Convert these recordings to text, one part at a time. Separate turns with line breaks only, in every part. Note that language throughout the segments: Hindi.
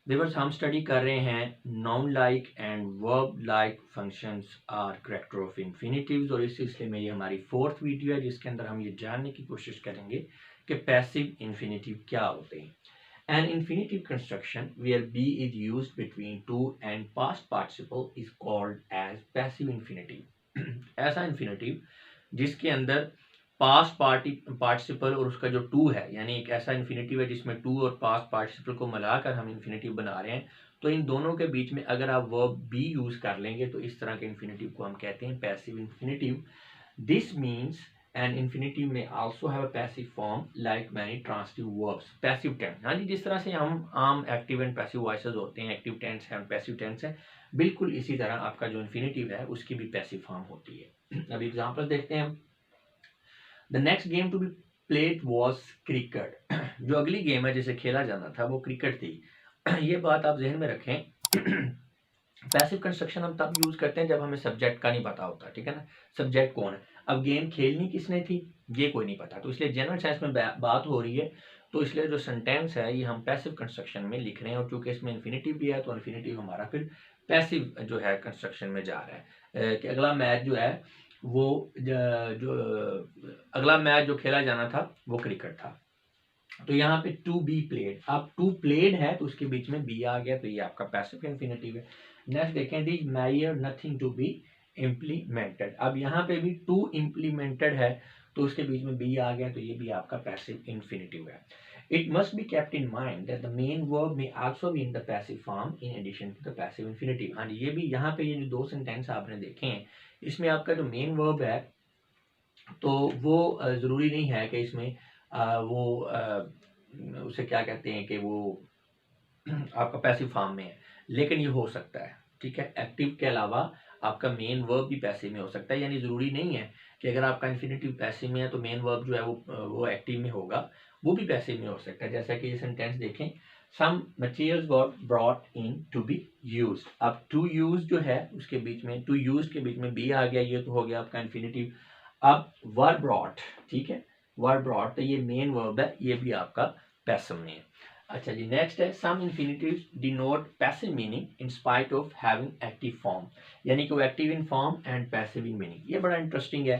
व्यूअर्स हम स्टडी कर रहे हैं noun like and verb like functions are character of infinitives, और इस सिलसिले में ये हमारी फोर्थ वीडियो है जिसके अंदर हम ये जानने की कोशिश करेंगे कि पैसिव इन्फिनिटिव क्या होते हैं. An infinitive construction where be is used between to and past participle is called as passive infinitive. ऐसा infinitive जिसके अंदर पास्ट पार्टिसिपल और उसका जो टू है, यानी एक ऐसा इन्फिनेटिव है जिसमें टू और पास्ट पार्टिसिपल को मिलाकर हम इन्फिनेटिव बना रहे हैं, तो इन दोनों के बीच में अगर आप वर्ब बी यूज कर लेंगे तो इस तरह के इन्फिनेटिव को हम कहते हैं passive infinitive. This means an infinitive may also have a passive form like many transitive verbs. Passive tense, हाँ जी, जिस तरह से हम आम एक्टिव एंड पैसिव वॉइसेस होते हैं, एक्टिव टेंस है, पैसिव टेंस है, बिल्कुल इसी तरह आपका जो इन्फिनेटिव है उसकी भी पैसिव फॉर्म होती है. अब एग्जांपल देखते हैं. The next game to be played was cricket. जो अगली गेम है जिसे खेला जाना था वो क्रिकेट थी. ये बात आप जहन में रखें. पैसिव कंस्ट्रक्शन हम तब यूज करते हैं जब हमें सब्जेक्ट का नहीं पता होता, ठीक है ना. सब्जेक्ट कौन है, अब गेम खेलनी किसने थी ये कोई नहीं पता, तो इसलिए जनरल सेंस में बात हो रही है, तो इसलिए जो सेंटेंस है ये हम पैसिव कंस्ट्रक्शन में लिख रहे हैं, और चूंकि इसमें इन्फिनेटिव भी है तो इन्फिनेटिव हमारा फिर पैसिव जो है कंस्ट्रक्शन में जा रहा है. कि अगला मैच जो है वो जो अगला मैच जो खेला जाना था वो क्रिकेट था. तो यहाँ पे टू बी प्लेड, अब टू प्लेड है तो उसके बीच में बी आ गया, तो ये आपका पैसिव इन्फिनेटिव है. नेक्स्ट देखें, the mayor nothing to be implemented. अब यहाँ पे भी टू इम्प्लीमेंटेड है तो उसके बीच में बी आ गया, तो ये भी आपका पैसिव इन्फिनेटिव है. It must be kept in mind that the main verb may also be in the passive form in addition to the passive infinitive. हाँ जी, ये भी यहाँ पे ये जो दो सेंटेंस आपने देखे हैं इसमें आपका जो मेन वर्ब है तो वो ज़रूरी नहीं है कि इसमें वो उसे क्या कहते हैं कि वो आपका पैसिव फॉर्म में है, लेकिन ये हो सकता है, ठीक है. एक्टिव के अलावा आपका मेन वर्ब भी पैसिव में हो सकता है, यानी ज़रूरी नहीं है कि अगर आपका इन्फिनेटिव पैसिव में है तो मेन वर्ब जो है वो एक्टिव में होगा, वो भी पैसिव में हो सकता है. जैसा कि ये सेंटेंस देखें, some materials got brought in to be used. अब टू यूज जो है उसके बीच में, टू यूज के बीच में बी आ गया, ये तो हो गया आपका इन्फिनेटिव. अब वर ब्रॉट, ठीक है, वर ब्रॉट, तो ये मेन वर्ब है, ये भी आपका पैसिव में है. अच्छा जी, नेक्स्ट है some infinitives denote passive meaning in spite of having active form, यानी कि वो active in form and passive in meaning. ये बड़ा इंटरेस्टिंग है.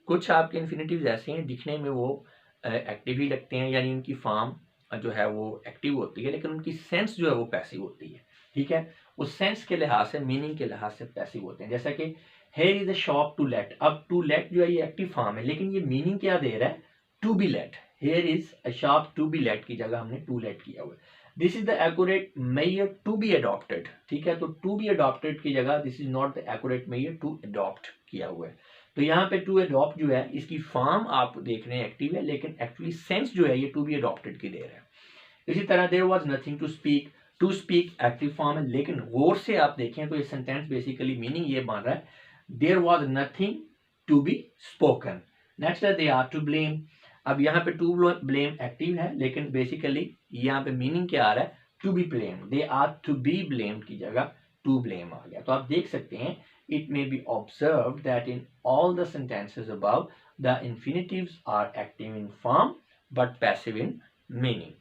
कुछ आपके इन्फिनेटिव्स ऐसे हैं दिखने में वो एक्टिव ही लगते हैं, यानी उनकी फॉर्म जो है वो एक्टिव होती है, लेकिन उनकी सेंस जो है वो पैसिव होती है, ठीक है. उस सेंस के लिहाज से, मीनिंग के लिहाज से पैसिव होते हैं. जैसा कि here is a shop to let. अब टू लेट जो है ये एक्टिव फॉर्म है, लेकिन ये मीनिंग क्या दे रहा है, to be let. Here is a shop to be let की जगह हमने टू लेट किया हुआ है. This is the accurate measure to be adopted, ठीक है. तो टू बी अडॉप्टेड की जगह this is not the accurate measure to adopt किया हुआ है. तो यहाँ पे टू अडॉप्ट जो है इसकी फॉर्म आप देख रहे हैं एक्टिव है, लेकिन एक्चुअली सेंस जो है ये टू बी अडॉप्टेड की दे रहा है. इसी तरह there was nothing to speak. To speak active form है, लेकिन गौर से आप देखें तो ये सेंटेंस बेसिकली मीनिंग ये मान रहा है there was nothing to be spoken. Next है दे आर टू ब्लेम. अब यहाँ पे टू ब्लेम एक्टिव है, लेकिन बेसिकली यहाँ पे मीनिंग क्या आ रहा है, to be blame. They are to be blamed की जगह टू ब्लेम आ गया. तो आप देख सकते हैं it may be observed that in all the sentences above the infinitives are active in form but passive in meaning.